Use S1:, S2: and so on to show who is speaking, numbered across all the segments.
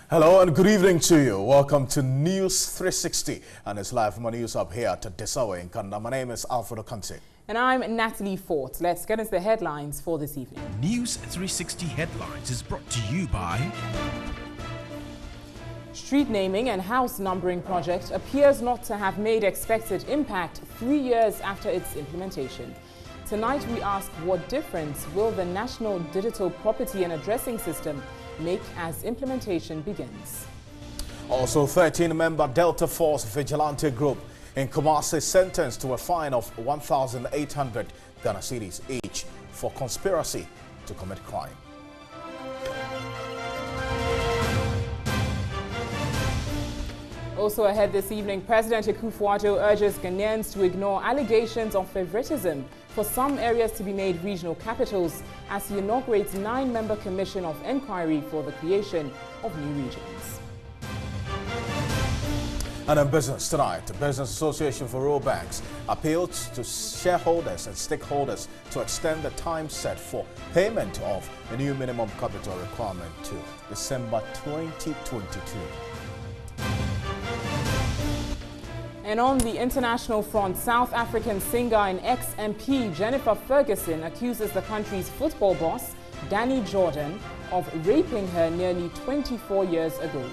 S1: Hello and good evening to you. Welcome to News 360 and it's live from our news hub here to Desawe in Kanda. My name is Alfredo Kante.
S2: And I'm Natalie Fort. Let's get into the headlines for this evening.
S3: News 360 Headlines is brought to you by...
S2: Street naming and house numbering project appears not to have made expected impact 3 years after its implementation. Tonight we ask, what difference will the National Digital Property and Addressing System make as implementation begins?
S1: Also, 13-member Delta Force vigilante group in Kumasi sentenced to a fine of 1,800 Ghana cedis each for conspiracy to commit crime.
S2: Also ahead this evening, President Kwadwo urges Ghanaians to ignore allegations of favoritism for some areas to be made regional capitals as he inaugurates 9-member commission of inquiry for the creation of new regions.
S1: And in business tonight, the Business Association for Rural Banks appealed to shareholders and stakeholders to extend the time set for payment of the new minimum capital requirement to December 2022.
S2: And on the international front, South African singer and ex-MP Jennifer Ferguson accuses the country's football boss, Danny Jordan, of raping her nearly 24 years ago.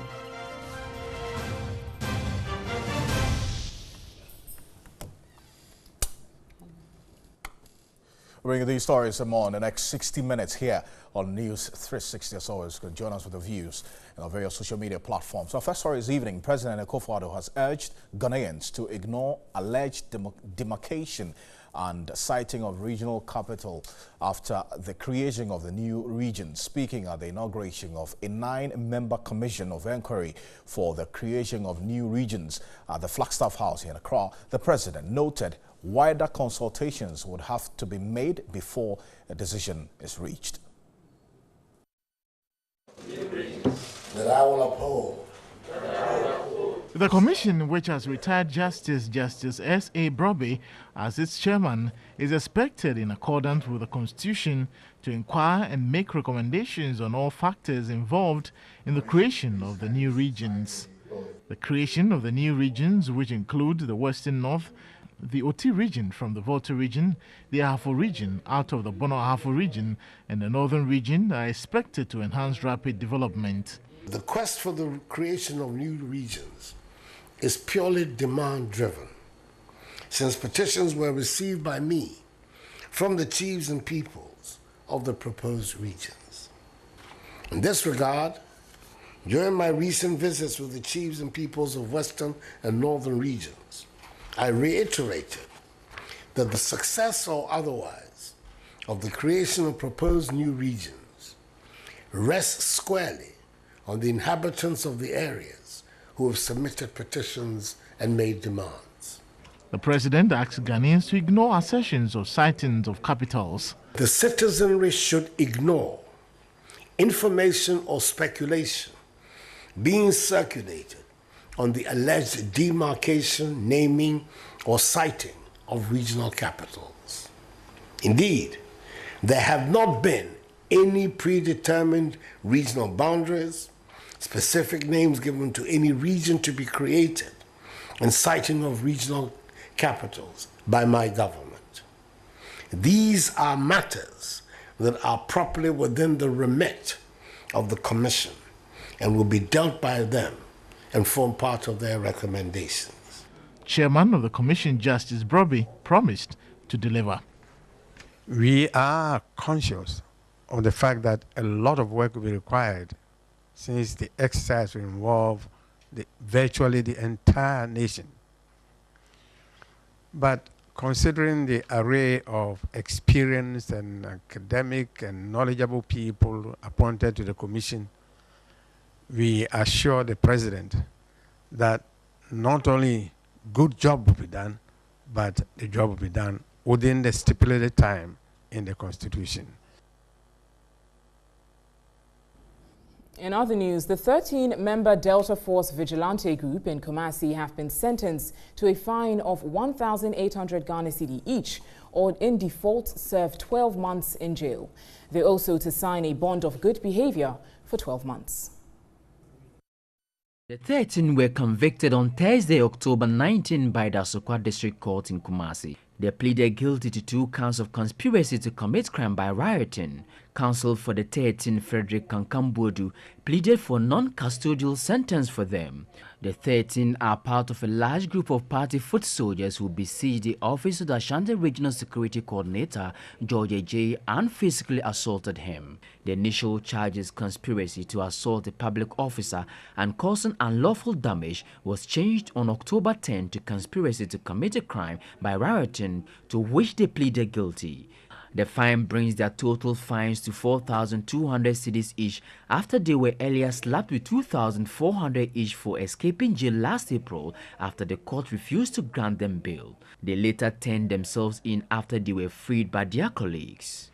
S1: Bringing these stories and more in the next 60 minutes here on News 360. As always, you can join us with the views on our various social media platforms. Our first story this evening, President Kwadwo has urged Ghanaians to ignore alleged demarcation and citing of regional capital after the creation of the new region. Speaking at the inauguration of a 9-member commission of inquiry for the creation of new regions at the Flagstaff House here in Accra, the president noted wider consultations would have to be made before a decision is reached.
S4: That I will uphold.
S5: The commission, which has retired Justice S.A. Broby as its chairman, is expected in accordance with the Constitution to inquire and make recommendations on all factors involved in the creation of the new regions. The creation of the new regions, which include the Western North, the Oti region from the Volta region, the Ahafo region out of the Bono Ahafo region, and the Northern region are expected to enhance rapid development.
S4: The quest for the creation of new regions is purely demand-driven, since petitions were received by me from the chiefs and peoples of the proposed regions. In this regard, during my recent visits with the chiefs and peoples of Western and Northern regions, I reiterated that the success or otherwise of the creation of proposed new regions rests squarely on the inhabitants of the areas who have submitted petitions and made demands.
S5: The president asked Ghanaians to ignore assertions of sightings of capitals.
S4: The citizenry should ignore information or speculation being circulated on the alleged demarcation, naming, or siting of regional capitals. Indeed, there have not been any predetermined regional boundaries, specific names given to any region to be created, and citing of regional capitals by my government. These are matters that are properly within the remit of the Commission and will be dealt by them and form part of their recommendations.
S5: Chairman of the Commission, Justice Broby, promised to deliver.
S6: We are conscious of the fact that a lot of work will be required since the exercise will involve virtually the entire nation. But considering the array of experienced and academic and knowledgeable people appointed to the Commission, we assure the President that not only good job will be done, but the job will be done within the stipulated time in the Constitution.
S2: In other news, the 13-member Delta Force vigilante group in Kumasi have been sentenced to a fine of 1,800 Ghana cedi each, or in default serve 12 months in jail. They're also to sign a bond of good behavior for 12 months.
S7: The 13 were convicted on Thursday, October 19 by the Asokwa District Court in Kumasi. They pleaded guilty to 2 counts of conspiracy to commit crime by rioting. Counsel for the 13, Frederick Kankambodu, pleaded for non-custodial sentence for them. The 13 are part of a large group of party foot soldiers who besieged the office of the Ashanti Regional Security Coordinator, George J, and physically assaulted him. The initial charges, conspiracy to assault a public officer and causing unlawful damage, was changed on October 10 to conspiracy to commit a crime by rioting, to which they pleaded guilty. The fine brings their total fines to 4,200 cedis each after they were earlier slapped with 2,400 each for escaping jail last April after the court refused to grant them bail. They later turned themselves in after they were freed by their colleagues.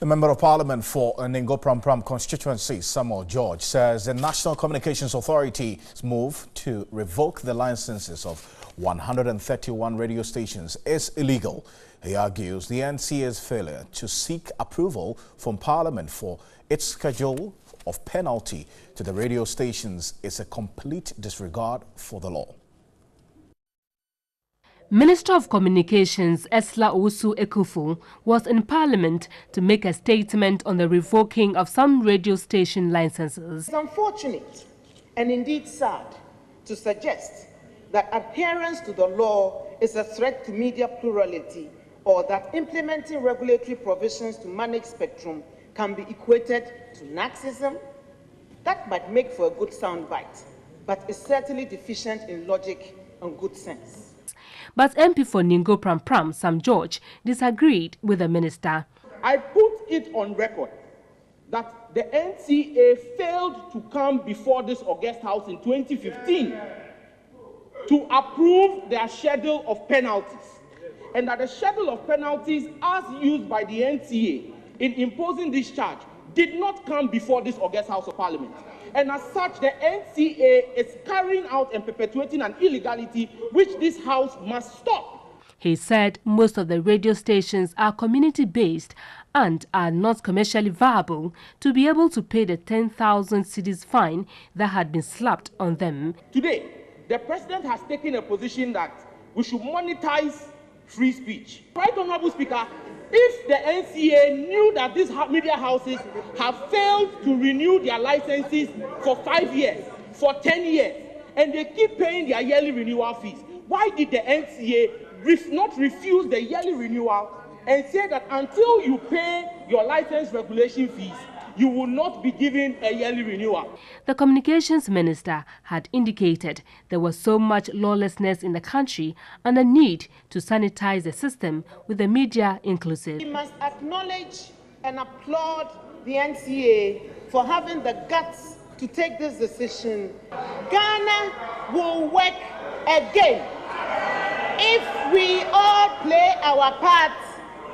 S1: The Member of Parliament for Ingoprom constituency, Somemore George, says the National Communications Authority's move to revoke the licenses of 131 radio stations is illegal. He argues the NCA's failure to seek approval from Parliament for its schedule of penalty to the radio stations is a complete disregard for the law.
S8: Minister of Communications Esla Owusu Ekufu was in Parliament to make a statement on the revoking of some radio station licenses.
S9: It's unfortunate and indeed sad to suggest that adherence to the law is a threat to media plurality, or that implementing regulatory provisions to manage spectrum can be equated to Nazism. That might make for a good soundbite, but is certainly deficient in logic and good sense.
S8: But MP for Ingoprom, Somemore George, disagreed with the minister.
S10: I put it on record that the NCA failed to come before this August House in 2015 to approve their schedule of penalties, and that the schedule of penalties as used by the NCA in imposing this charge did not come before this August House of Parliament. And as such, the NCA is carrying out and perpetuating an illegality which this House must stop.
S8: He said most of the radio stations are community-based and are not commercially viable to be able to pay the 10,000 cedis fine that had been slapped on them.
S10: Today, the President has taken a position that we should monetize free speech. Right, Honorable Speaker, if the NCA knew that these media houses have failed to renew their licenses for 5 years, for 10 years, and they keep paying their yearly renewal fees, why did the NCA not refuse the yearly renewal and say that until you pay your license regulation fees, you will not be given a yearly renewal?
S8: The communications minister had indicated there was so much lawlessness in the country and a need to sanitize the system with the media inclusive.
S9: We must acknowledge and applaud the NCA for having the guts to take this decision. Ghana will work again if we all play our parts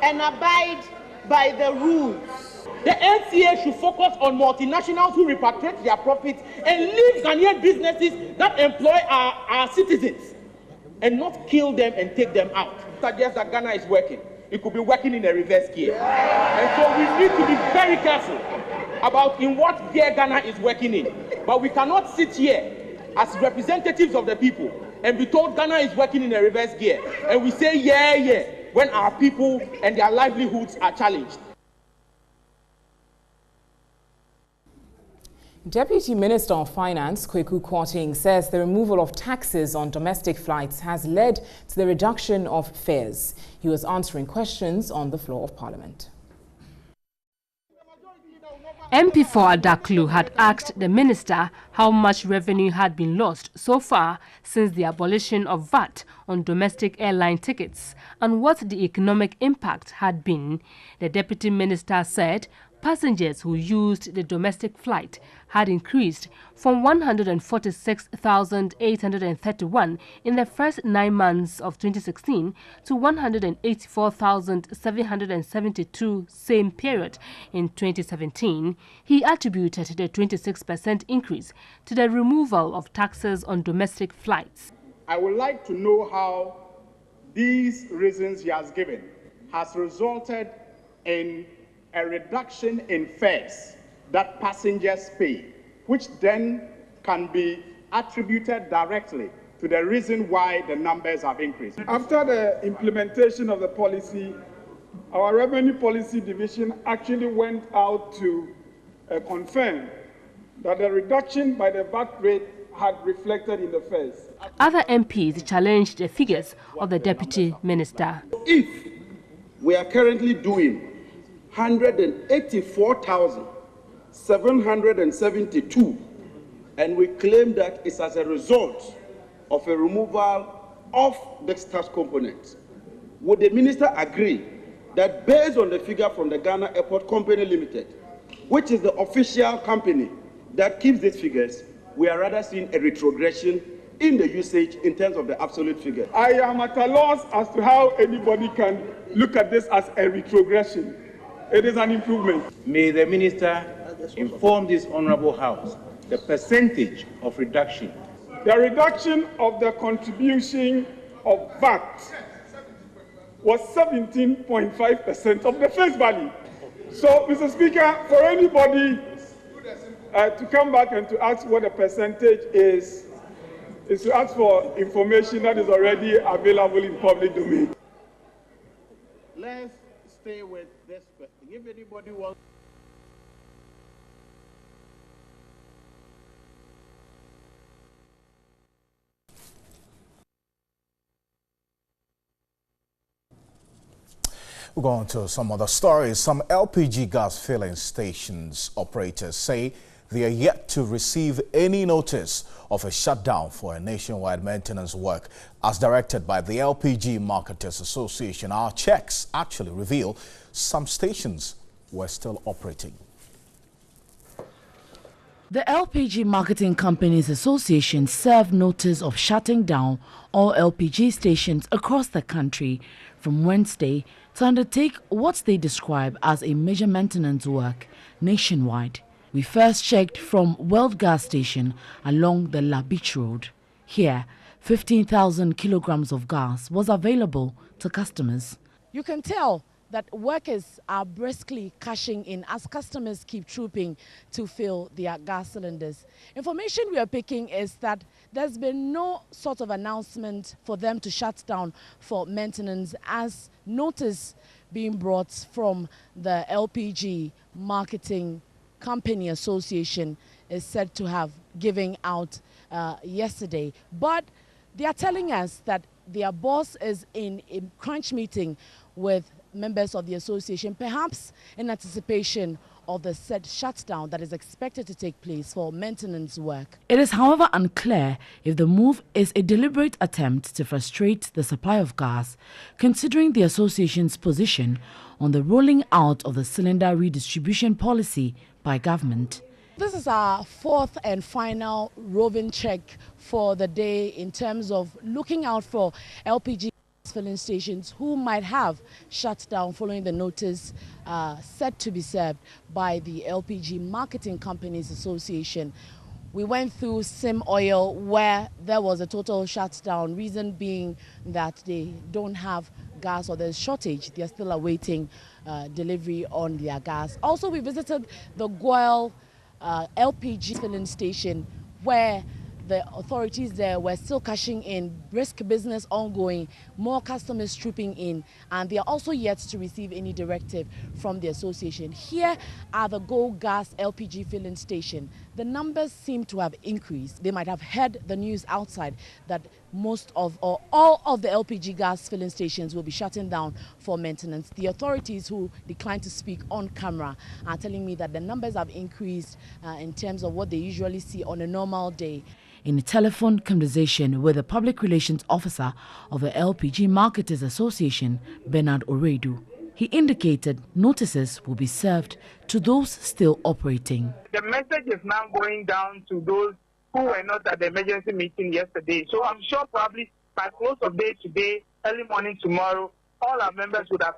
S9: and abide by the rules.
S10: The NCA should focus on multinationals who repatriate their profits and leave Ghanaian businesses that employ our citizens, and not kill them and take them out. Suggest that Ghana is working. It could be working in a reverse gear. And so we need to be very careful about in what gear Ghana is working in. But we cannot sit here as representatives of the people and be told Ghana is working in a reverse gear, and we say yeah, when our people and their livelihoods are challenged.
S2: Deputy Minister of Finance, Kwadwo Kwarteng, says the removal of taxes on domestic flights has led to the reduction of fares. He was answering questions on the floor of Parliament.
S8: MP for Adaklu had asked the minister how much revenue had been lost so far since the abolition of VAT on domestic airline tickets and what the economic impact had been. The deputy minister said passengers who used the domestic flight had increased from 146,831 in the first 9 months of 2016 to 184,772 same period in 2017. He attributed the 26% increase to the removal of taxes on domestic flights.
S10: I would like to know how these reasons he has given has resulted in a reduction in fares that passengers pay
S11: which then can be attributed directly to the reason why the numbers have increased.
S12: After the implementation of the policy, our Revenue Policy Division actually went out to confirm that the reduction by the VAT rate had reflected in the fares.
S8: Other MPs challenged the figures of the Deputy Minister.
S10: If we are currently doing 184,772, and we claim that it's as a result of a removal of the tax component, would the minister agree that based on the figure from the Ghana Airport Company Limited, which is the official company that keeps these figures, we are rather seeing a retrogression in the usage in terms of the absolute figure?
S12: I am at a loss as to how anybody can look at this as a retrogression. It is an improvement.
S10: May the minister inform this honorable house the percentage of reduction.
S12: The reduction of the contribution of VAT was 17.5% of the face value. So, Mr. Speaker, for anybody to come back and to ask what the percentage is to ask for information that is already available in public domain.
S11: Let's stay with this. If anybody wants.
S1: We'll go on to some other stories. Some LPG gas filling stations operators say they are yet to receive any notice of a shutdown for a nationwide maintenance work as directed by the LPG Marketers Association. Our checks actually reveal some stations were still operating.
S13: The LPG Marketing Companies Association served notice of shutting down all LPG stations across the country from Wednesday to undertake what they describe as a major maintenance work nationwide. We first checked from World Gas Station along the La Beach Road. Here, 15,000 kilograms of gas was available to customers.
S14: You can tell that workers are briskly cashing in as customers keep trooping to fill their gas cylinders. Information we are picking is that there's been no sort of announcement for them to shut down for maintenance, as notice being brought from the LPG Marketing Company Association is said to have given out yesterday. But they are telling us that their boss is in a crunch meeting with members of the association, perhaps in anticipation of the said shutdown that is expected to take place for maintenance work.
S13: It is, however, unclear if the move is a deliberate attempt to frustrate the supply of gas, considering the association's position on the rolling out of the cylinder redistribution policy by government.
S14: This is our fourth and final roving check for the day in terms of looking out for LPG filling stations who might have shut down following the notice set to be served by the LPG Marketing Companies Association. We went through Sim Oil, where there was a total shutdown, reason being that they don't have gas or there's shortage. They're still awaiting delivery on their gas. Also, we visited the Goil LPG filling station, where the authorities there were still cashing in, brisk business ongoing, more customers trooping in, and they are also yet to receive any directive from the association. Here are the Go Gas LPG filling station. The numbers seem to have increased. They might have heard the news outside that most of or all of the LPG gas filling stations will be shutting down for maintenance. The authorities, who declined to speak on camera, are telling me that the numbers have increased in terms of what they usually see on a normal day.
S13: In a telephone conversation with the public relations officer of the LPG Marketers Association, Bernard Oredu, he indicated notices will be served to those still operating.
S15: The message is now going down to those who were not at the emergency meeting yesterday. So I'm sure probably by close of day today, early morning tomorrow, all our members would have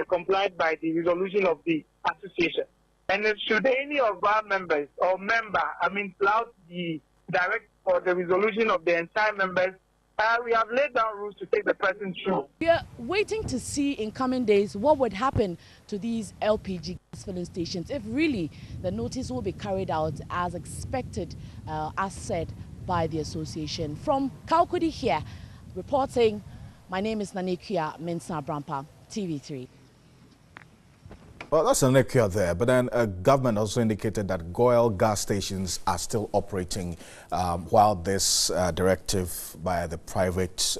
S15: complied by the resolution of the association. And if should any of our members or flout the direct or the resolution of the entire members, We have laid down rules to take the person through.
S14: We are waiting to see in coming days what would happen to these LPG gas filling stations if really the notice will be carried out as expected, as said by the association. From Kalkudi here, reporting, my name is Nanekia Mensah Brampa, TV3.
S1: Well, that's an issue there, but then government also indicated that oil gas stations are still operating while this directive by the private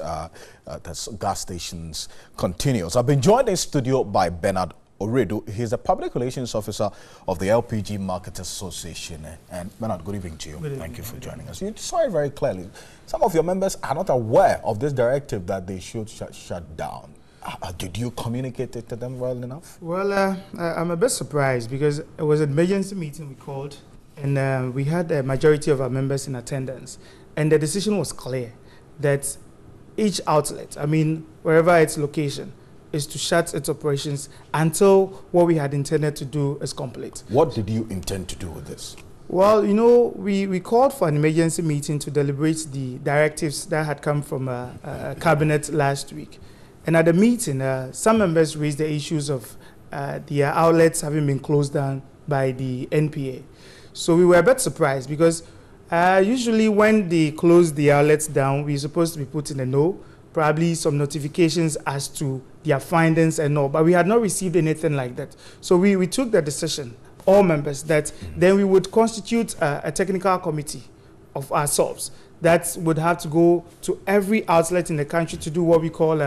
S1: gas stations continues. I've been joined in studio by Bernard Oredu. He's the public relations officer of the LPG Marketers Association. And Bernard, good evening to you. Thank you for joining us. You saw it very clearly. Some of your members are not aware of this directive that they should shut down. Did you communicate it to them well enough?
S16: Well, I'm a bit surprised because it was an emergency meeting we called, and we had a majority of our members in attendance. And the decision was clear that each outlet, I mean, wherever its location, is to shut its operations until what we had intended to do is complete.
S1: What did you intend to do with this?
S16: Well, you know, we called for an emergency meeting to deliberate the directives that had come from cabinet last week. And at the meeting, some members raised the issues of their outlets having been closed down by the NPA. So we were a bit surprised because usually when they close the outlets down, we're supposed to be put in a know, probably some notifications as to their findings and all, but we had not received anything like that. So we took the decision, all members, that then we would constitute a technical committee of ourselves that would have to go to every outlet in the country to do what we call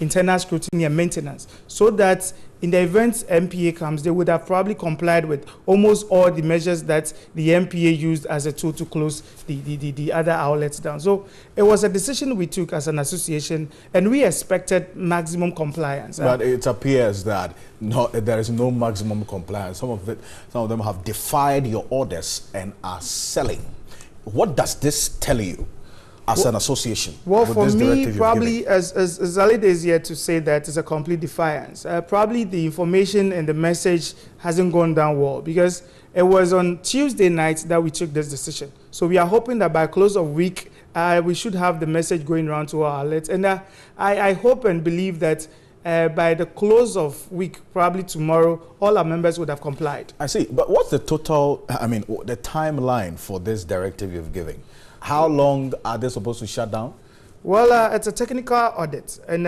S16: internal scrutiny and maintenance, so that in the event MPA comes, they would have probably complied with almost all the measures that the MPA used as a tool to close the other outlets down. So it was a decision we took as an association, and we expected maximum compliance.
S1: But it appears that there is no maximum compliance. Some of them have defied your orders and are selling. What does this tell you as an association?
S16: Well, for me, probably as Zalid is here to say that it's a complete defiance. Probably the information and the message hasn't gone down well because it was on Tuesday night that we took this decision. So we are hoping that by close of week, we should have the message going around to our outlets. And I hope and believe that by the close of week, probably tomorrow, all our members would have complied.
S1: I see. But what's the total, the timeline for this directive you've given? How long are they supposed to shut down?
S16: Well, it's a technical audit. And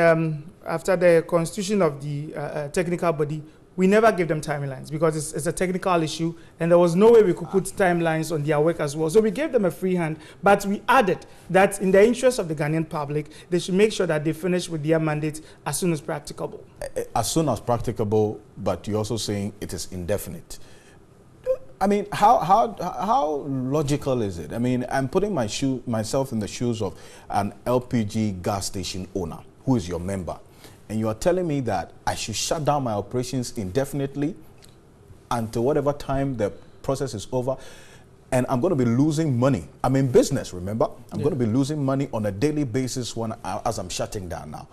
S16: after the constitution of the technical body, we never give them timelines because it's a technical issue and there was no way we could put timelines on their work as well. So we gave them a free hand, but we added that in the interest of the Ghanaian public, they should make sure that they finish with their mandate as soon as practicable.
S1: As soon as practicable, but you're also saying it is indefinite. I mean, how logical is it? I mean, I'm putting myself in the shoes of an LPG gas station owner who is your member. And you are telling me that I should shut down my operations indefinitely until whatever time the process is over, and I'm going to be losing money. I'm in business, remember? I'm going to be losing money on a daily basis as I'm shutting down now.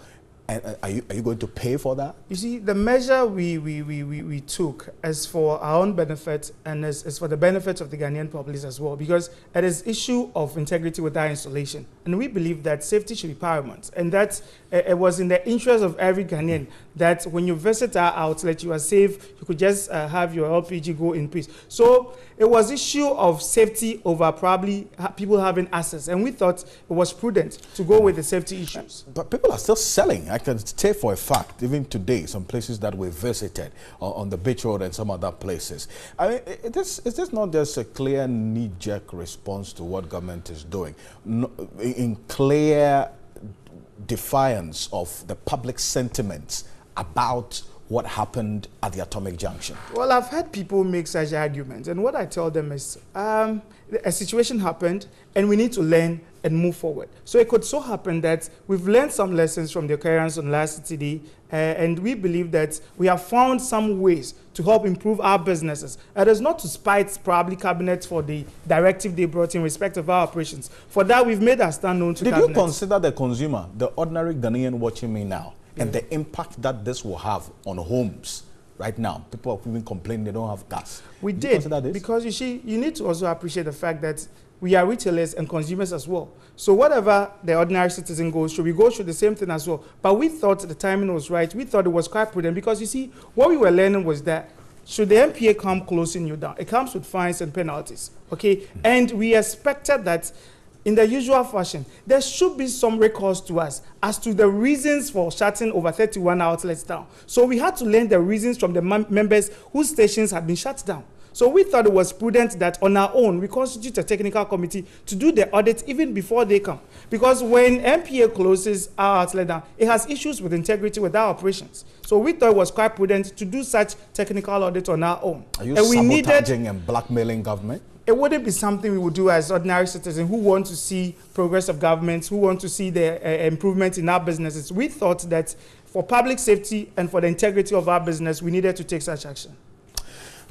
S1: And are you going to pay for that?
S16: You see, the measure we took as for our own benefit and as for the benefit of the Ghanaian populace as well, because it is issue of integrity with our installation. And we believe that safety should be paramount. And that it was in the interest of every Ghanaian that when you visit our outlet, you are safe, you could just have your LPG go in peace. So it was issue of safety over probably people having access. And we thought it was prudent to go with the safety issues.
S1: But people are still selling. I can say for a fact, even today, some places that we visited on the beach road and some other places. I mean, is this not just a clear knee-jerk response to what government is doing? In clear defiance of the public sentiments about what happened at the atomic junction?
S16: Well, I've heard people make such arguments, and what I tell them is a situation happened and we need to learn and move forward. So it could so happen that we've learned some lessons from the occurrence on last Saturday, and we believe that we have found some ways to help improve our businesses. It is not to spite probably cabinet for the directive they brought in respect of our operations. For that, we've made our stand known to cabinet.
S1: Did you consider the consumer, the ordinary Ghanaian watching me now, and the impact that this will have on homes right now? People are even complaining they don't have gas.
S16: We did, because you see, you need to also appreciate the fact that we are retailers and consumers as well. So whatever the ordinary citizen goes through, we go through the same thing as well. But we thought the timing was right. We thought it was quite prudent because, you see, what we were learning was that should the MPA come closing you down, it comes with fines and penalties, okay? And we expected that in the usual fashion, there should be some recourse to us as to the reasons for shutting over 31 outlets down. So we had to learn the reasons from the members whose stations had been shut down. So we thought it was prudent that on our own, we constitute a technical committee to do the audit even before they come. Because when MPA closes our outlet down, it has issues with integrity with our operations. So we thought it was quite prudent to do such technical audit on our own.
S1: Are you sabotaging and blackmailing government?
S16: It wouldn't be something we would do as ordinary citizens who want to see progress of governments, who want to see the improvement in our businesses. We thought that for public safety and for the integrity of our business, we needed to take such action.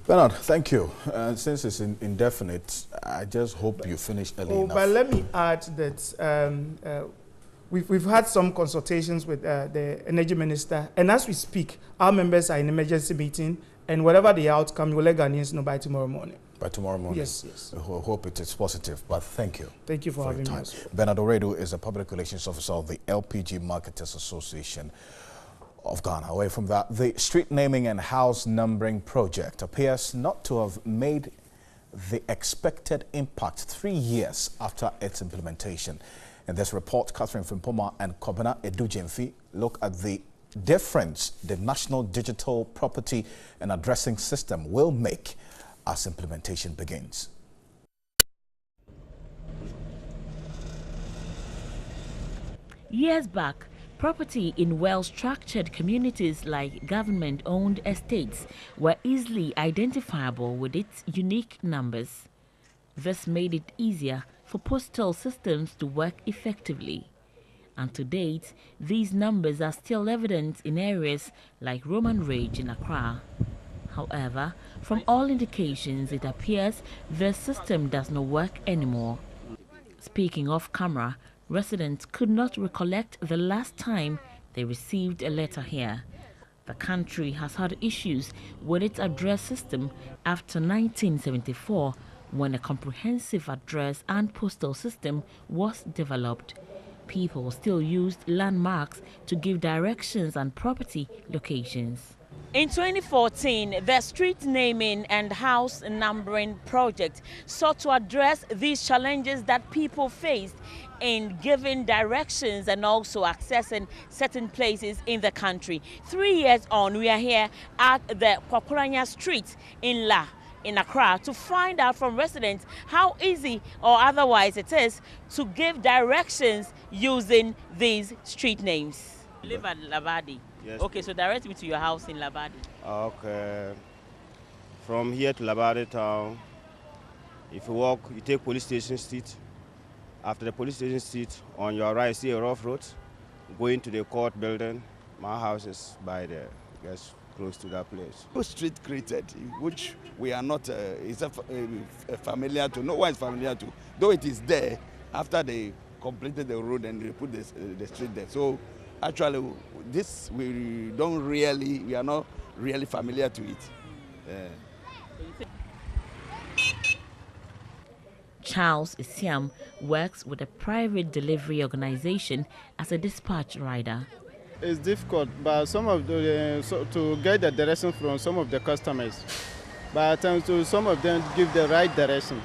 S1: Bernard, thank you. Since it's indefinite, I just hope you finish early enough.
S16: But let me add that we've had some consultations with the Energy Minister, and as we speak, our members are in emergency meeting, and whatever the outcome, we'll let Ghanaians know by tomorrow morning.
S1: By tomorrow morning?
S16: Yes, yes.
S1: I hope it is positive, but thank you.
S16: Thank you for having me.
S1: Bernard Addo is a public relations officer of the LPG Marketers Association of Ghana. Away from that, the street naming and house numbering project appears not to have made the expected impact 3 years after its implementation. In this report, Catherine Frimpoma and Kobana Edujemfi look at the difference the National Digital Property and Addressing System will make as implementation begins.
S17: Years back, property in well-structured communities like government-owned estates were easily identifiable with its unique numbers. This made it easier for postal systems to work effectively. And to date, these numbers are still evident in areas like Roman Ridge in Accra. However, from all indications, it appears the system does not work anymore. Speaking off camera, residents could not recollect the last time they received a letter here. The country has had issues with its address system after 1974, when a comprehensive address and postal system was developed. People still used landmarks to give directions and property locations.
S18: In 2014, the street naming and house numbering project sought to address these challenges that people faced in giving directions and also accessing certain places in the country. 3 years on, we are here at the Kwakuranya Street in Accra to find out from residents how easy or otherwise it is to give directions using these street names. You live at Labadi.
S19: Yes.
S18: Okay, so direct me to your house in Labadi.
S19: Okay. From here to Labadi town, if you walk, you take police station street. After the police station street, on your right, see a rough road, going to the court building. My house is by there, just close to that place.
S20: Street created, which we are not familiar to, no one is familiar to, though it is there after they completed the road and they put the street there. So actually, this we are not really familiar to it.
S17: Charles Isiam works with a private delivery organization as a dispatch rider.
S21: It's difficult, but some of to get the direction from some of the customers. But at times, to some of them give the right direction.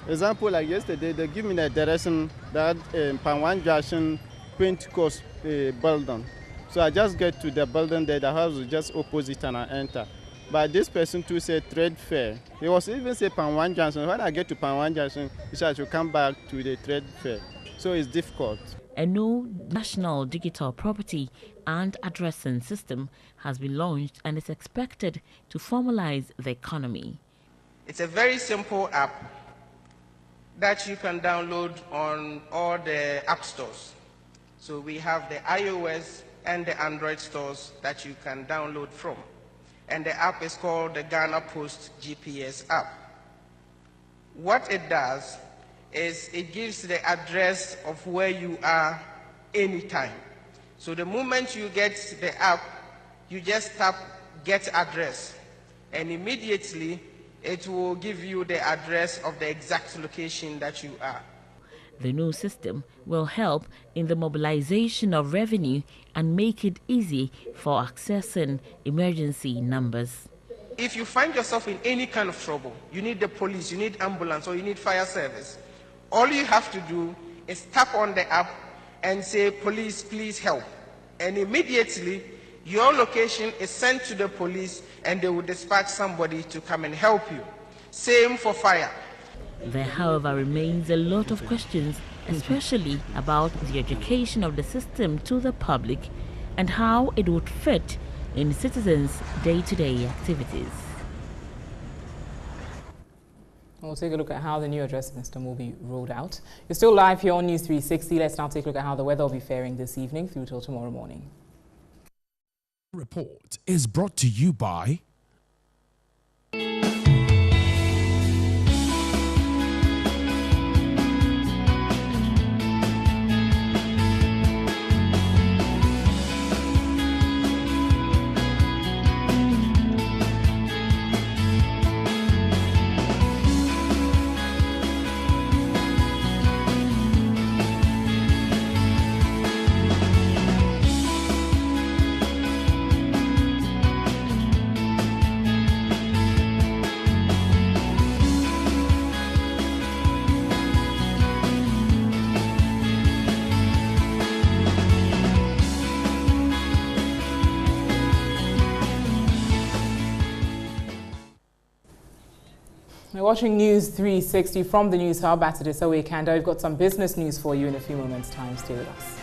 S21: Example, like yesterday, they give me the direction that Panwan Junction Pentecost building. So I just get to the building there, the house is just opposite, and I enter. But this person too said trade fair. He was even say Panwan Junction. When I get to Panwan Junction, he said I should come back to the trade fair. So it's difficult.
S17: A new national digital property and addressing system has been launched and is expected to formalize the economy.
S22: It's a very simple app that you can download on all the app stores. So we have the iOS and the Android stores that you can download from. And the app is called the Ghana Post GPS app. What it does is it gives the address of where you are anytime. So the moment you get the app, you just tap Get Address, and immediately it will give you the address of the exact location that you are.
S17: The new system will help in the mobilization of revenue and make it easy for accessing emergency numbers.
S22: If you find yourself in any kind of trouble, you need the police, you need ambulance, or you need fire service, all you have to do is tap on the app and say, police, please help. And immediately, your location is sent to the police and they will dispatch somebody to come and help you. Same for fire.
S17: There, however, remains a lot of questions, especially about the education of the system to the public and how it would fit in citizens' day-to-day activities.
S2: We'll take a look at how the new address system will be rolled out. You're still live here on News 360. Let's now take a look at how the weather will be faring this evening through till tomorrow morning.
S3: Report is brought to you by
S2: We're watching News 360 from the News Hub at Adisawe Kanda. We've got some business news for you in a few moments' time. Stay with us.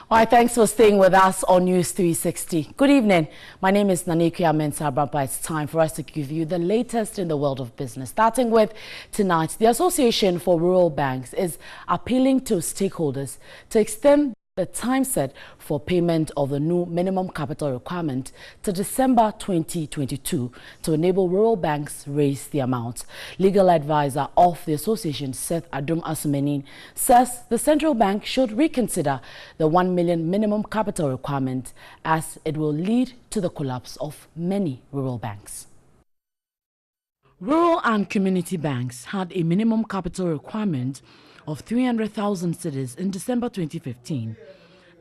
S13: All right, thanks for staying with us on News 360. Good evening. My name is Nana Addo. It's time for us to give you the latest in the world of business. Starting with tonight, the Association for Rural Banks is appealing to stakeholders to extend the time set for payment of the new minimum capital requirement to December 2022 to enable rural banks raise the amount. Legal advisor of the association, Seth Adom Asumenin, says the central bank should reconsider the 1 million minimum capital requirement as it will lead to the collapse of many rural banks. Rural and community banks had a minimum capital requirement of 300,000 cedis in December 2015.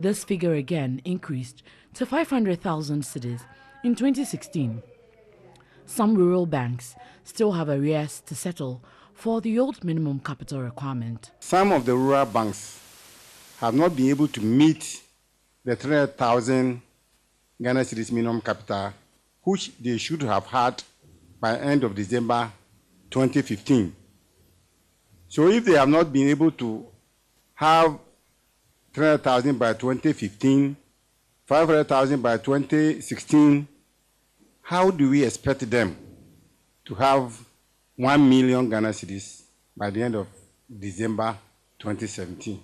S13: This figure again increased to 500,000 cedis in 2016. Some rural banks still have arrears to settle for the old minimum capital requirement.
S6: Some of the rural banks have not been able to meet the 300,000 Ghana cedis minimum capital, which they should have had by end of December 2015. So if they have not been able to have 300,000 by 2015, 500,000 by 2016, how do we expect them to have 1 million Ghana cedis by the end of December 2017?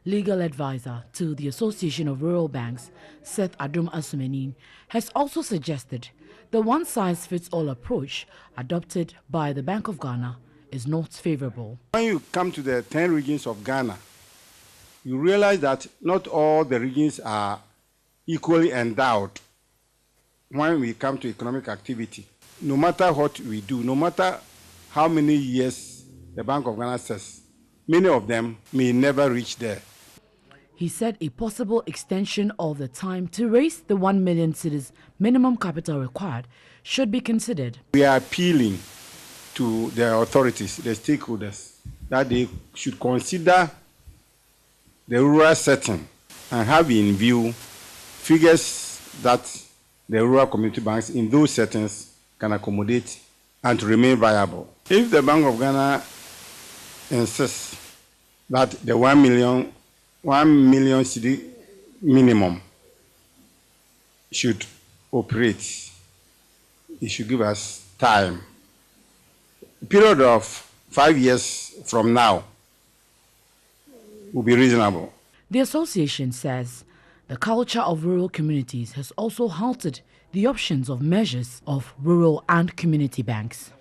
S13: Legal advisor to the Association of Rural Banks, Seth Adom Asumenin, has also suggested the one-size-fits-all approach adopted by the Bank of Ghana is not favorable.
S6: When you come to the 10 regions of Ghana, you realize that not all the regions are equally endowed when we come to economic activity. No matter what we do, no matter how many years the Bank of Ghana says, many of them may never reach there.
S13: He said a possible extension of the time to raise the 1 million cedis minimum capital required should be considered.
S6: We are appealing to the authorities, the stakeholders, that they should consider the rural setting and have in view figures that the rural community banks in those settings can accommodate and to remain viable. If the Bank of Ghana insists that the 1 million cedi minimum should operate, it should give us time. A period of 5 years from now will be reasonable.
S13: The association says the culture of rural communities has also halted the options of measures of rural and community banks.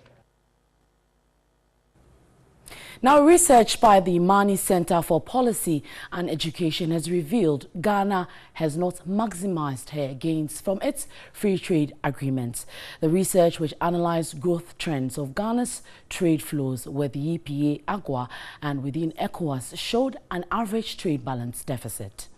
S13: Now, research by the Mani Center for Policy and Education has revealed Ghana has not maximized her gains from its free trade agreements. The research, which analyzed growth trends of Ghana's trade flows with the EPA, AGOA, and within ECOWAS, showed an average trade balance deficit.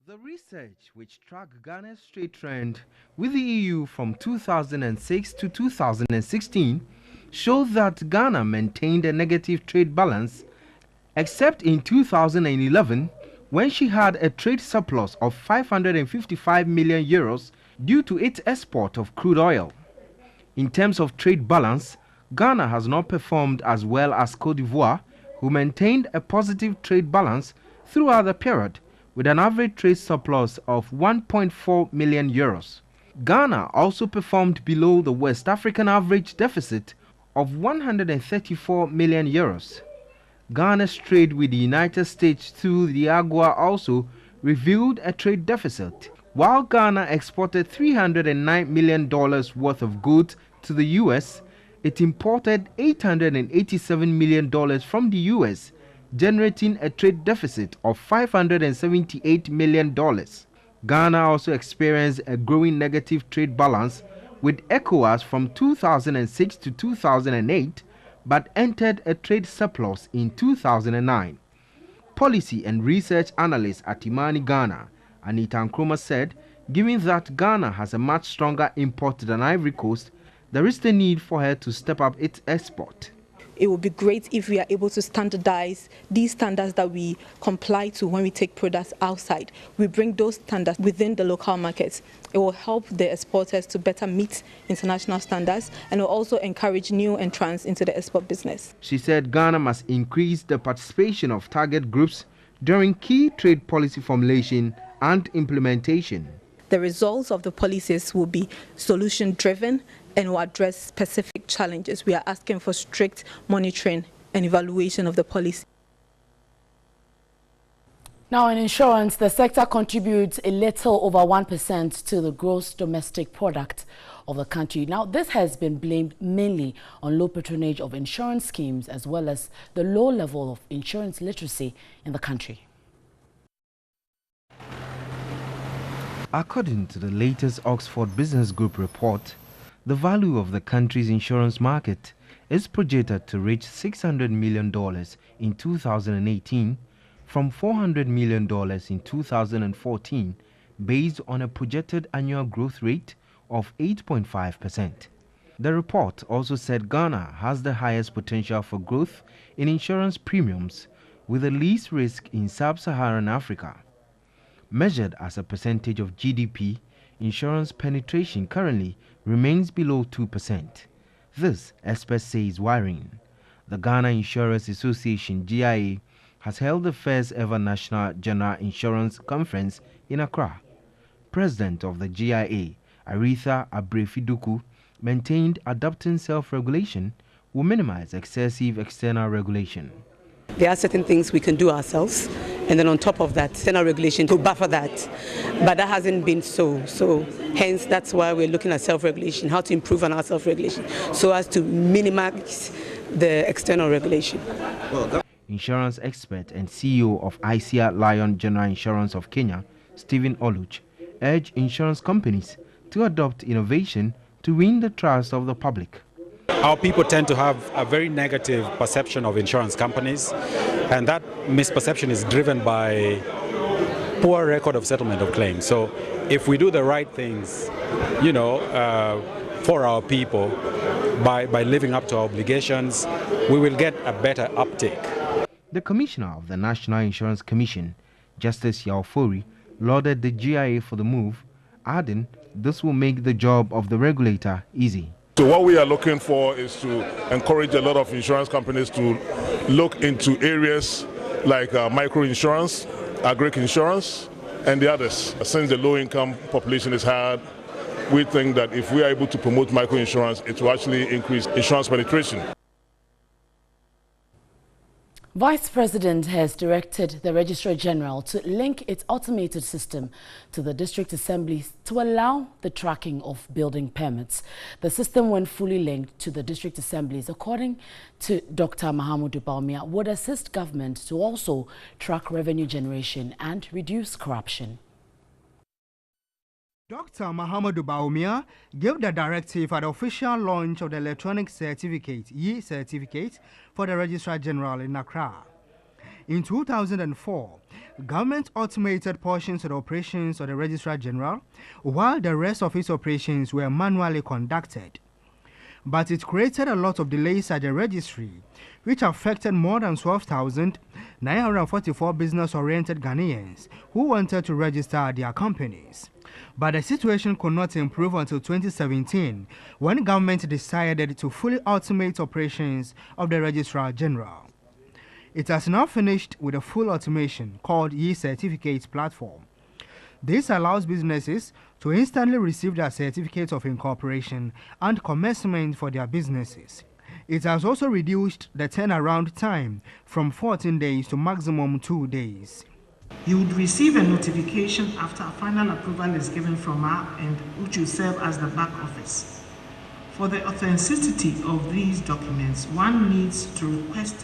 S4: The research, which tracked Ghana's trade trend with the EU from 2006 to 2016, showed that Ghana maintained a negative trade balance, except in 2011, when she had a trade surplus of 555 million euros due to its export of crude oil. In terms of trade balance, Ghana has not performed as well as Cote d'Ivoire, who maintained a positive trade balance throughout the period, with an average trade surplus of 1.4 million euros. Ghana also performed below the West African average deficit of 134 million euros. Ghana's trade with the United States through the AGOA also revealed a trade deficit. While Ghana exported $309 million worth of goods to the US, it imported $887 million from the US, generating a trade deficit of $578 million. Ghana also experienced a growing negative trade balance with ECOWAS from 2006 to 2008, but entered a trade surplus in 2009. Policy and research analyst at Imani Ghana, Anita Nkrumah, said, given that Ghana has a much stronger import than Ivory Coast, there is the need for her to step up its export.
S5: It would be great if we are able to standardize these standards that we comply to when we take products outside. We bring those standards within the local markets. It will help the exporters to better meet international standards, and will also encourage new entrants into the export business.
S4: She said Ghana must increase the participation of target groups during key trade policy formulation and implementation.
S5: The results of the policies will be solution-driven and will address specific challenges. We are asking for strict monitoring and evaluation of the policy.
S13: Now, in insurance, the sector contributes a little over 1% to the gross domestic product of the country. Now, this has been blamed mainly on low patronage of insurance schemes, as well as the low level of insurance literacy in the country.
S4: According to the latest Oxford Business Group report, the value of the country's insurance market is projected to reach $600 million in 2018 from $400 million in 2014, based on a projected annual growth rate of 8.5%. The report also said Ghana has the highest potential for growth in insurance premiums, with the least risk in sub-Saharan Africa. Measured as a percentage of GDP, insurance penetration currently remains below 2%. This, experts say, is worrying. The Ghana Insurers Association, GIA, has held the first ever National General Insurance Conference in Accra. President of the GIA, Aretha Abrefiduku, maintained adopting self-regulation will minimize excessive external regulation.
S23: There are certain things we can do ourselves, and then on top of that, external regulation to buffer that. But that hasn't been so. So hence, that's why we're looking at self-regulation, how to improve on our self-regulation, so as to minimize the external regulation.
S4: Insurance expert and CEO of ICIA Lion General Insurance of Kenya, Stephen Oluch, urged insurance companies to adopt innovation to win the trust of the public.
S24: Our people tend to have a very negative perception of insurance companies, and that misperception is driven by poor record of settlement of claims. So if we do the right things, for our people, by living up to our obligations, we will get a better uptake.
S4: The Commissioner of the National Insurance Commission, Justice Yaofori, lauded the GIA for the move, adding this will make the job of the regulator easy.
S25: So what we are looking for is to encourage a lot of insurance companies to look into areas like micro-insurance, agric insurance, and the others. Since the low-income population is high, we think that if we are able to promote micro-insurance, it will actually increase insurance penetration.
S13: Vice President has directed the Registrar General to link its automated system to the district assemblies to allow the tracking of building permits. The system, when fully linked to the district assemblies, according to Dr. Mahamudu Bawumia, would assist government to also track revenue generation and reduce corruption.
S7: Dr. Mahamudu Bawumia gave the directive at the official launch of the electronic certificate, e-certificate, for the Registrar General in Accra. In 2004, government automated portions of the operations of the Registrar General, while the rest of its operations were manually conducted. But it created a lot of delays at the registry, which affected more than 12,944 business-oriented Ghanaians who wanted to register their companies. But the situation could not improve until 2017, when government decided to fully automate operations of the Registrar General. It has now finished with a full automation called e-certificate platform. This allows businesses to instantly receive their certificate of incorporation and commencement for their businesses. It has also reduced the turnaround time from 14 days to maximum 2 days.
S8: You would receive a notification after a final approval is given from our end, which will serve as the back office. For the authenticity of these documents, one needs to request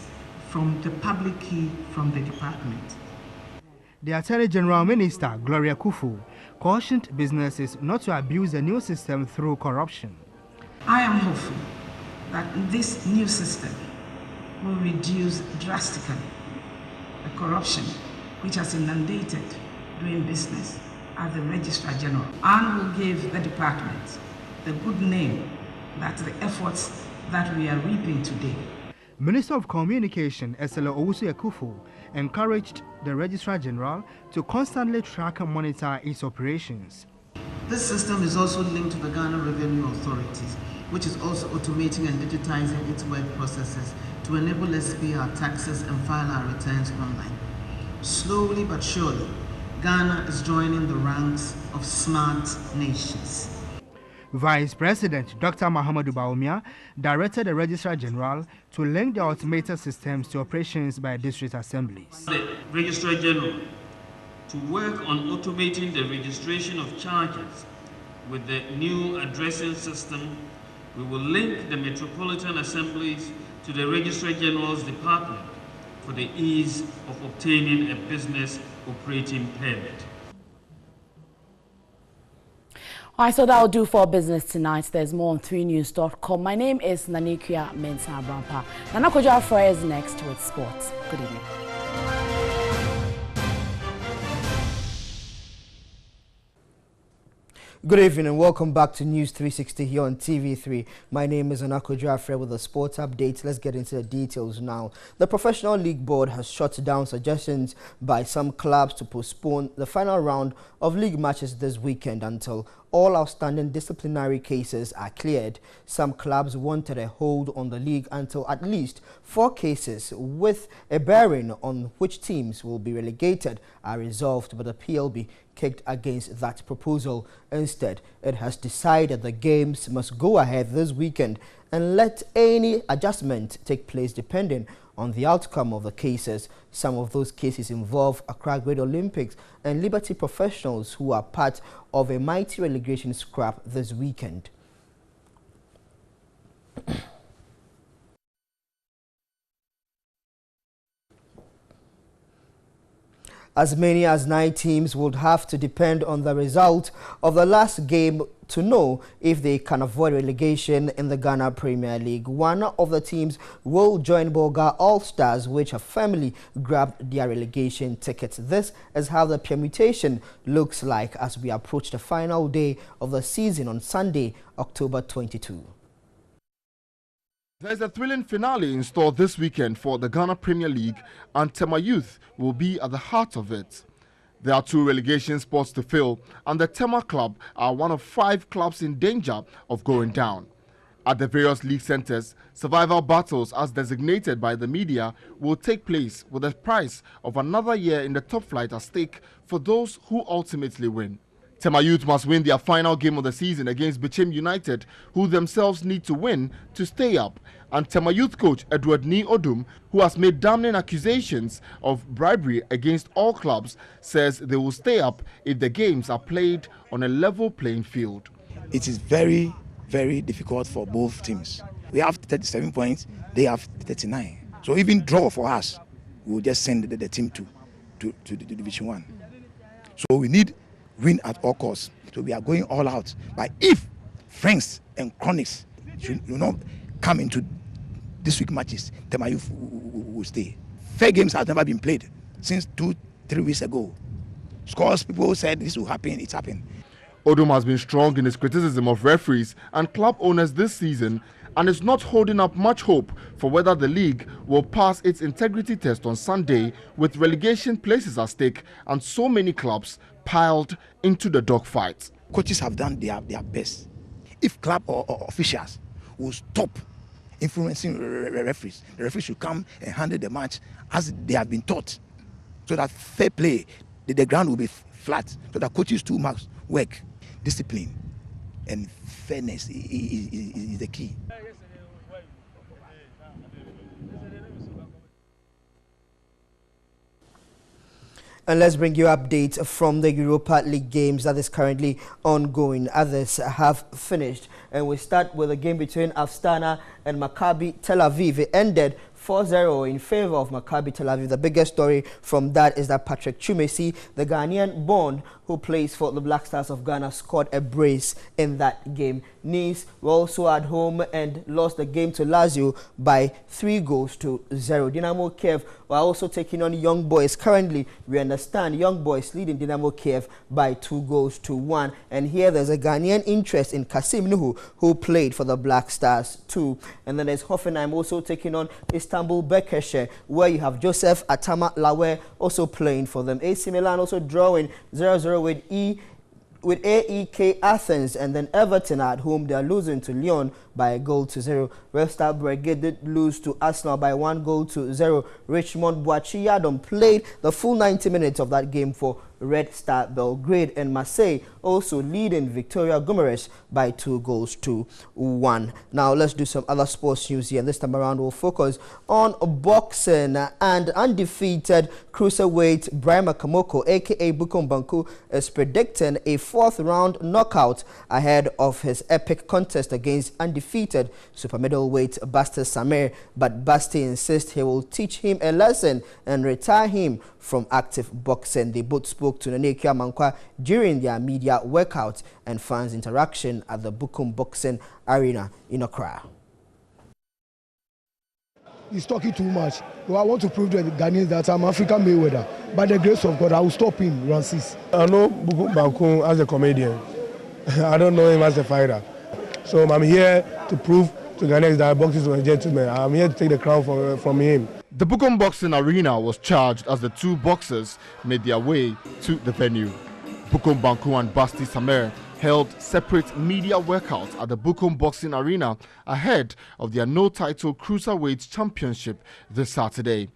S8: from the public key from the department.
S7: The Attorney General Minister, Gloria Kufu, cautioned businesses not to abuse the new system through corruption.
S8: I am hopeful that this new system will reduce drastically the corruption which has inundated doing business at the Registrar General, and will give the department the good name that the efforts that we are reaping today.
S7: Minister of Communication, Owusu encouraged the Registrar General to constantly track and monitor its operations.
S8: This system is also linked to the Ghana Revenue Authorities, which is also automating and digitizing its work processes to enable us to pay our taxes and file our returns online. Slowly but surely, Ghana is joining the ranks of smart nations.
S7: Vice President Dr. Mahamudu Bawumia directed the Registrar General to link the automated systems to operations by district assemblies.
S9: The Registrar General to work on automating the registration of charges with the new addressing system. We will link the metropolitan assemblies to the Registrar General's department for the ease of obtaining a business operating permit.
S13: All right, so that will do for business tonight. There's more on 3news.com. My name is Nanikia Mensah Brampa. Nana Addo is next with sports. Good evening.
S10: Good evening and welcome back to News 360 here on TV3. My name is Nana Addo with a sports update. Let's get into the details now. The Professional League Board has shut down suggestions by some clubs to postpone the final round of league matches this weekend until all outstanding disciplinary cases are cleared. Some clubs wanted a hold on the league until at least 4 cases with a bearing on which teams will be relegated are resolved, but the PLB kicked against that proposal. Instead, it has decided the games must go ahead this weekend and let any adjustment take place depending on the outcome of the cases. Some of those cases involve Accra Great Olympics and Liberty Professionals, who are part of a mighty relegation scrap this weekend. As many as 9 teams would have to depend on the result of the last game to know if they can avoid relegation in the Ghana Premier League. One of the teams will join Bolga All-Stars, which have firmly grabbed their relegation tickets. This is how the permutation looks like as we approach the final day of the season on Sunday, October 22.
S12: There's a thrilling finale in store this weekend for the Ghana Premier League, and Tema Youth will be at the heart of it. There are 2 relegation spots to fill, and the Tema Club are one of 5 clubs in danger of going down. At the various league centres, survival battles as designated by the media will take place, with the price of another year in the top flight at stake for those who ultimately win. Tema Youth must win their final game of the season against Bichim United, who themselves need to win to stay up. And Tema Youth coach Edward Ni Odum, who has made damning accusations of bribery against all clubs, says they will stay up if the games are played on a level playing field.
S1: It is very, very difficult for both teams. We have 37 points, they have 39. So even draw for us, we will just send the team to the Division 1. So we need win at all costs. So we are going all out. But if friends and chronics should not come into this week matches, Tema Youth will stay. Fair games have never been played since 2-3 weeks ago. Scores, people said this will happen, it's happened.
S12: Odum has been strong in his criticism of referees and club owners this season and is not holding up much hope for whether the league will pass its integrity test on Sunday, with relegation places at stake and so many clubs piled into the dogfight.
S1: Coaches have done their best. If club or officials will stop influencing referees, the referees should come and handle the match as they have been taught, so that fair play, the ground will be flat, so that coaches too must work. Discipline and fairness is the key.
S10: And let's bring you updates from the Europa League games that is currently ongoing. Others have finished. And we start with a game between Astana and Maccabi Tel Aviv. It ended 4-0 in favor of Maccabi Tel Aviv. The biggest story from that is that Patrick Chumesi, the Ghanaian born who plays for the Black Stars of Ghana, scored a brace in that game. Nice were also at home and lost the game to Lazio by 3-0. Dynamo Kiev were also taking on Young Boys. Currently, we understand Young Boys leading Dynamo Kiev by 2-1. And here there's a Ghanaian interest in Kasim Nuhu, who played for the Black Stars too. And then there's Hoffenheim also taking on Istanbul Bekeshe, where you have Joseph Atama Lawe also playing for them. AC Milan also drawing 0-0 with AEK Athens, and then Everton at home, they are losing to Lyon by 1-0. Red Star Brigade did lose to Arsenal by 1-0. Richmond Boachi Yadom played the full 90 minutes of that game for Red Star Belgrade, and Marseille also leading Victoria Gomeres by 2-1. Now let's do some other sports news here. This time around we'll focus on boxing, and undefeated cruiserweight Brahima Kamoko, aka Bukom Banku, is predicting a 4th round knockout ahead of his epic contest against undefeated super middleweight Basti Samir. But Basti insists he will teach him a lesson and retire him from active boxing. They both spoke to Nana Addo during their media workout and fans interaction at the Bukom Boxing Arena in Accra.
S11: He's talking too much. Well, I want to prove to the Ghanaians that I'm African Mayweather. By the grace of God, I will stop him, Rancis.
S14: I know Bukom Banku as a comedian. I don't know him as a fighter. So I'm here to prove to Ghanaians that boxing is a gentleman. I'm here to take the crown from him.
S12: The Bukom Boxing Arena was charged as the two boxers made their way to the venue. Bukom Banku and Basti Samir held separate media workouts at the Bukom Boxing Arena ahead of their no-title Cruiserweight Championship this Saturday.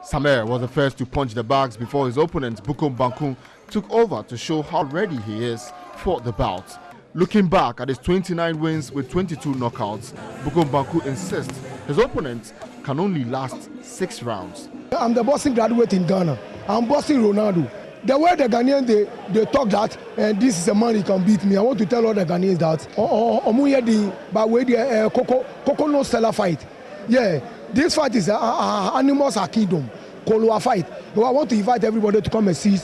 S12: Samir was the first to punch the bags before his opponent Bukom Banku took over to show how ready he is for the bout. Looking back at his 29 wins with 22 knockouts, Bukom Banku insists his opponent can only last 6 rounds.
S11: I'm the boxing graduate in Ghana. I'm boxing Ronaldo. The way the Ghanaians they talk that and this is a man he can beat me. I want to tell all the Ghanaians that but where the Coco no seller fight. Yeah, this fight is animals are kingdom. Kolua fight. But I want to invite everybody to come and see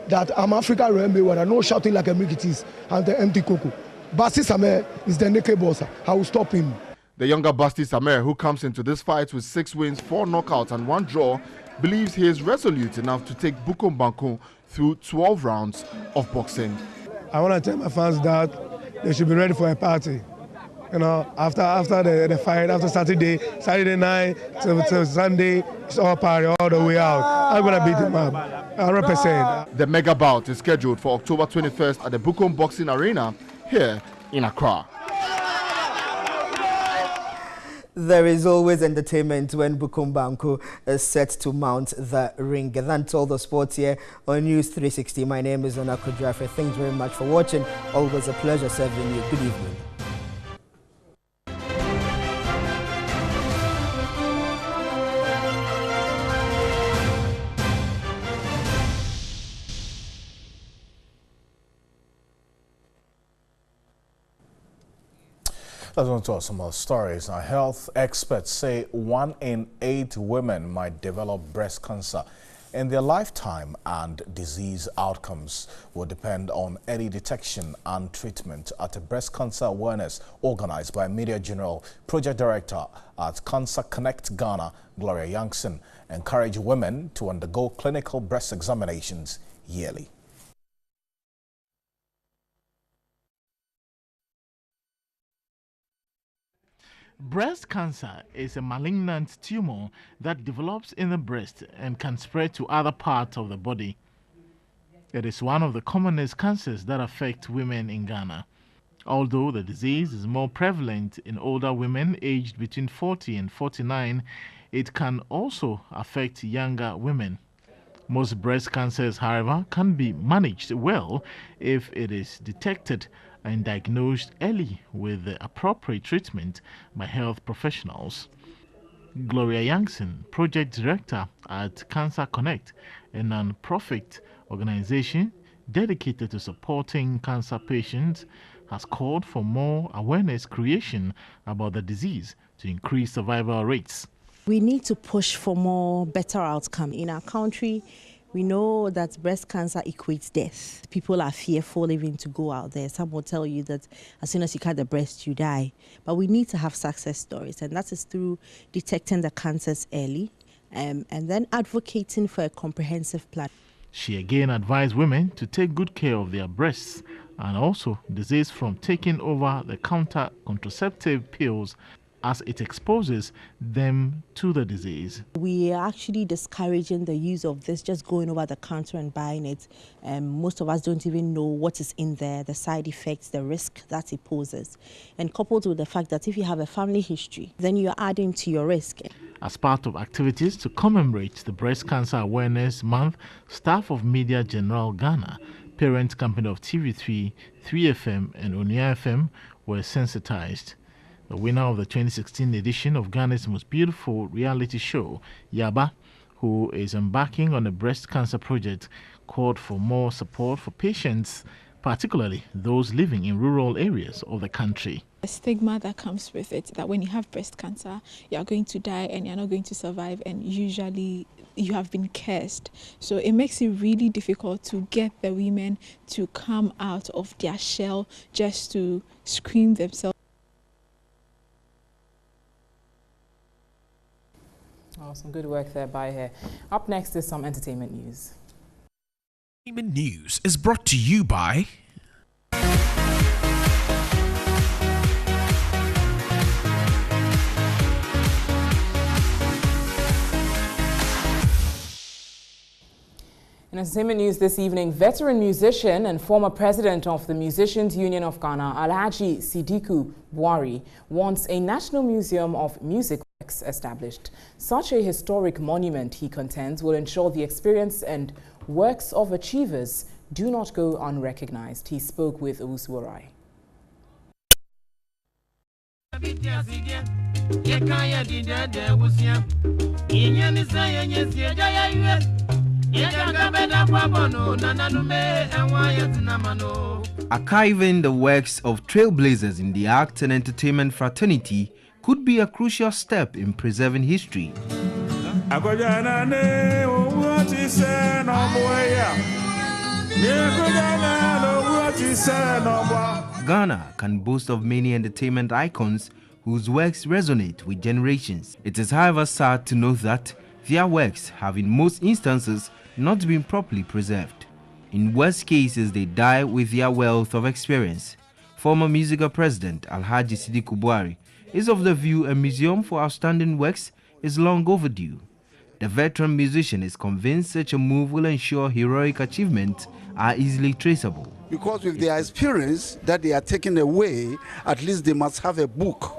S11: that I'm African Mayweather, no shouting like a Americans and the empty cocoa. Basti Samir is the naked boss. I will stop him.
S12: The younger Basti Samir, who comes into this fight with 6 wins, 4 knockouts and 1 draw, believes he is resolute enough to take Bukom Banku through 12 rounds of boxing.
S14: I want to tell my fans that they should be ready for a party. You know, after the fight, after Saturday night till Sunday, it's all party all the way out. I'm going to beat him up, 100%.
S12: The mega bout is scheduled for October 21st at the Bukom Boxing Arena here in Accra.
S10: There is always entertainment when Bukumbanku is set to mount the ring. That's all the sports here on News 360. My name is Nana Addo. Thanks very much for watching. Always a pleasure serving you. Good evening.
S3: Let's go to some more stories. Now, health experts say 1 in 8 women might develop breast cancer in their lifetime, and disease outcomes will depend on early detection and treatment. At a breast cancer awareness organized by Media General Project Director at Cancer Connect Ghana, Gloria Youngson, encouraged women to undergo clinical breast examinations yearly.
S15: Breast cancer is a malignant tumor that develops in the breast and can spread to other parts of the body. It is one of the commonest cancers that affect women in Ghana. Although the disease is more prevalent in older women aged between 40 and 49, it can also affect younger women. Most breast cancers, however, can be managed well if it is detected and diagnosed early with the appropriate treatment by health professionals. Gloria Youngson, Project Director at Cancer Connect, a non-profit organization dedicated to supporting cancer patients, has called for more awareness creation about the disease to increase survival rates.
S16: We need to push for more better outcome. In our country, we know that breast cancer equates death. People are fearful even to go out there. Some will tell you that as soon as you cut the breast, you die. But we need to have success stories, and that is through detecting the cancers early and then advocating for a comprehensive plan.
S15: She again advised women to take good care of their breasts and also desist from taking over-the-counter contraceptive pills as it exposes them to the disease.
S16: We are actually discouraging the use of this, just going over the counter and buying it. Most of us don't even know what is in there, the side effects, the risk that it poses. And coupled with the fact that if you have a family history, then you're adding to your risk.
S15: As part of activities to commemorate the Breast Cancer Awareness Month, staff of Media General Ghana, parent company of TV3, 3FM and Onia FM were sensitized. The winner of the 2016 edition of Ghana's most beautiful reality show, Yaba, who is embarking on a breast cancer project, called for more support for patients, particularly those living in rural areas of the country.
S18: The stigma that comes with it, that when you have breast cancer, you are going to die and you're not going to survive, and usually you have been cursed. So it makes it really difficult to get the women to come out of their shell just to scream themselves.
S2: Oh, some good work there by her. Up next is some entertainment news.
S3: Entertainment news is brought to you by
S2: In entertainment news this evening, veteran musician and former president of the Musicians Union of Ghana, Alhaji Sidiku Buhari, wants a National Museum of Music Works established. Such a historic monument, he contends, will ensure the experience and works of achievers do not go unrecognized. He spoke with Owusu.
S4: Archiving the works of trailblazers in the art and entertainment fraternity could be a crucial step in preserving history. Ghana can boast of many entertainment icons whose works resonate with generations. It is, however, sad to note that their works have in most instances not been properly preserved. In worst cases, they die with their wealth of experience. Former musical president Alhaji Sidiku Buhari is of the view a museum for outstanding works is long overdue. The veteran musician is convinced such a move will ensure heroic achievements are easily traceable.
S19: Because with their experience that they are taking away, at least they must have a book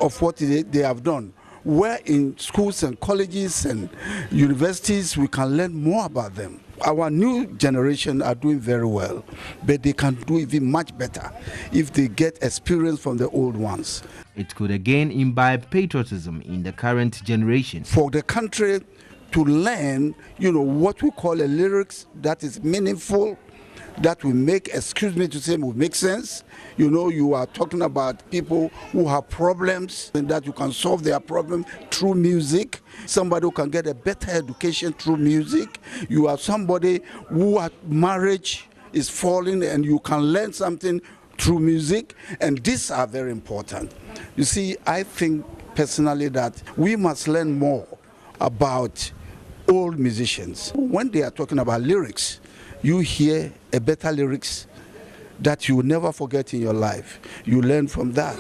S17: of what they have done. Where in schools and colleges and universities we can learn more about them. Our new generation are doing very well, but they can do even much better if they get experience from the old ones.
S4: It could again imbibe patriotism in the current generation.
S17: For the country to learn, what we call a lyrics that is meaningful, that will make, excuse me to say, will make sense. You are talking about people who have problems and that you can solve their problem through music. Somebody who can get a better education through music. You are somebody who at marriage is falling and you can learn something through music. And these are very important. You see, I think personally that we must learn more about old musicians. When they are talking about lyrics, you hear a better lyrics that you will never forget in your life. You learn from that.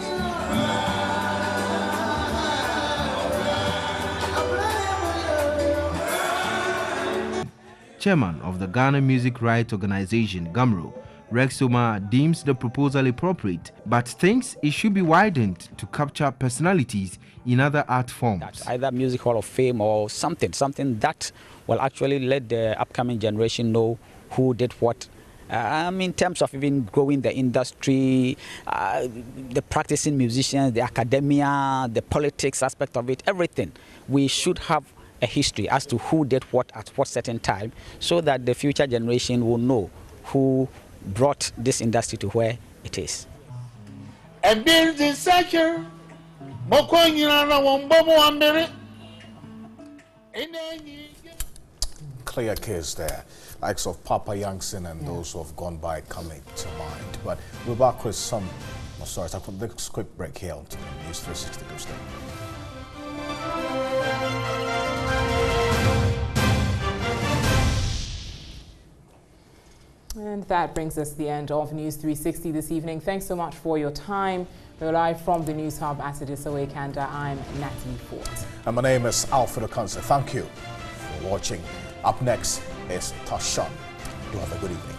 S4: Chairman of the Ghana Music Rights Organization, GAMRO, Rex Omar, deems the proposal appropriate, but thinks it should be widened to capture personalities in other art forms.
S19: Either Music Hall of Fame or something that will actually let the upcoming generation know who did what. In terms of even growing the industry, the practicing musicians, the academia, the politics aspect of it, everything. We should have a history as to who did what at what certain time, so that the future generation will know who brought this industry to where it is.
S3: Clear case there. Likes of Papa Youngson and those who have gone by coming to mind. But we're back with some more stories. I'll put this quick break here on News 360 Tuesday.
S2: And that brings us to the end of News 360 this evening. Thanks so much for your time. We're live from the News Hub at Adisowe Kanda. I'm Natalie Fort.
S3: And my name is Alfred Okanse. Thank you for watching. Up next is Tashan. Do have a good evening.